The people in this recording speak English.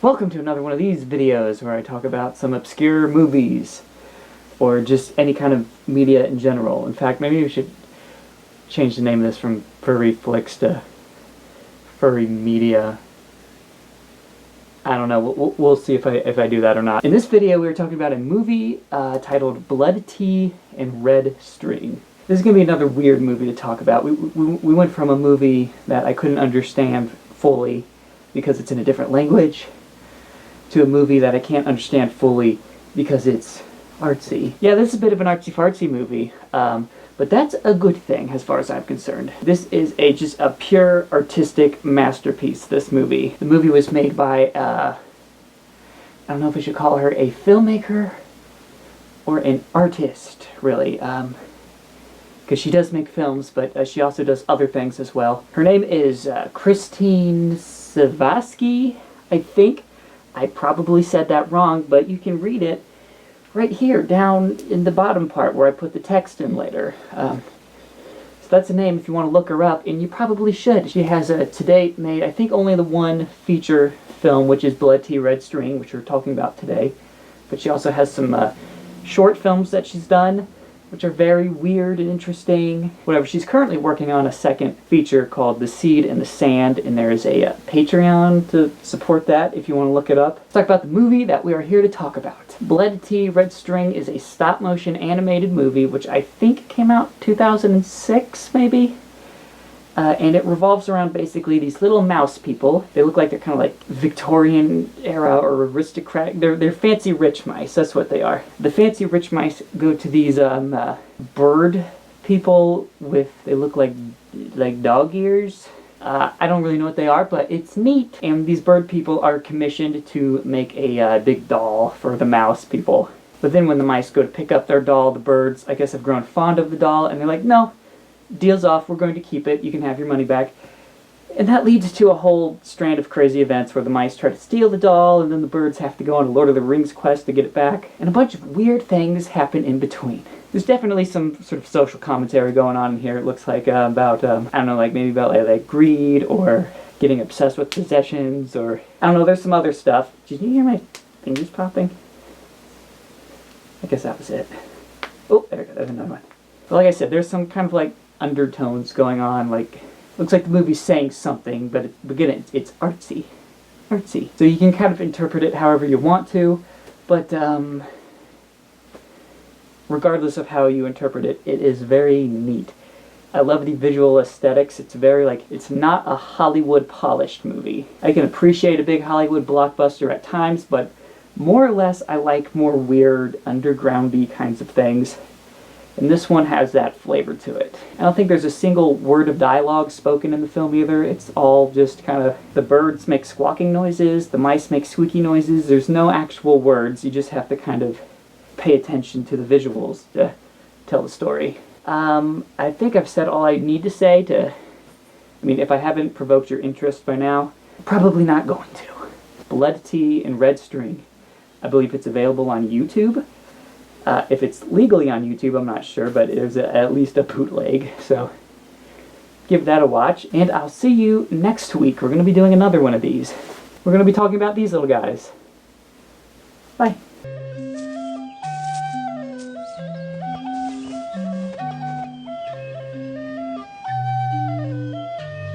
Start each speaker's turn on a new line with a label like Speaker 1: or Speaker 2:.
Speaker 1: Welcome to another one of these videos where I talk about some obscure movies or just any kind of media in general. In fact, maybe we should change the name of this from furry flicks to furry media. I don't know, we'll see if I do that or not. In this video we were talking about a movie titled Blood, Tea, and Red String. This is going to be another weird movie to talk about. We went from a movie that I couldn't understand fully because it's in a different language to a movie that I can't understand fully because it's artsy. Yeah, this is a bit of an artsy-fartsy movie, but that's a good thing as far as I'm concerned. This is just a pure artistic masterpiece, this movie. The movie was made by, I don't know if we should call her a filmmaker or an artist, really, because she does make films, but she also does other things as well. Her name is Christine Savasky, I think. I probably said that wrong, but you can read it right here, down in the bottom part where I put the text in later. So that's a name if you want to look her up, and you probably should. She has to date made, I think, only the one feature film, which is Blood, Tea, Red String, which we're talking about today. But she also has some short films that she's done, which are very weird and interesting. Whatever, she's currently working on a second feature called The Seed and the Sand, and there is a Patreon to support that if you want to look it up. Let's talk about the movie that we are here to talk about. Blood, Tea, Red String is a stop-motion animated movie, which I think came out 2006, maybe? And it revolves around basically these little mouse people. They look like they're kind of like Victorian era or aristocratic. They're fancy rich mice. That's what they are. The fancy rich mice go to these bird people with, they look like dog ears. I don't really know what they are, but it's neat. And these bird people are commissioned to make a big doll for the mouse people. But then when the mice go to pick up their doll, the birds, I guess, have grown fond of the doll, and they're like, no, deal's off, we're going to keep it, you can have your money back. And that leads to a whole strand of crazy events where the mice try to steal the doll, and then the birds have to go on a Lord of the Rings quest to get it back, and a bunch of weird things happen in between. There's definitely some sort of social commentary going on in here. It looks like about, I don't know, like maybe about like greed, or getting obsessed with possessions, or I don't know, there's some other stuff. Did you hear my fingers popping? I guess that was it. Oh, there we go, there's another one. But like I said, there's some kind of like undertones going on, like, looks like the movie's saying something, but again, it's artsy. Artsy. So you can kind of interpret it however you want to, but regardless of how you interpret it, it is very neat. I love the visual aesthetics. It's very, like, it's not a Hollywood polished movie. I can appreciate a big Hollywood blockbuster at times, but more or less I like more weird, undergroundy kinds of things. And this one has that flavor to it. I don't think there's a single word of dialogue spoken in the film either. It's all just kind of, the birds make squawking noises, the mice make squeaky noises. There's no actual words. You just have to kind of pay attention to the visuals to tell the story. I think I've said all I need to say to, I mean, if I haven't provoked your interest by now, probably not going to. Blood, Tea, and Red String. I believe it's available on YouTube. If it's legally on YouTube, I'm not sure, but there's at least a bootleg, so give that a watch. And I'll see you next week. We're going to be doing another one of these. We're going to be talking about these little guys. Bye.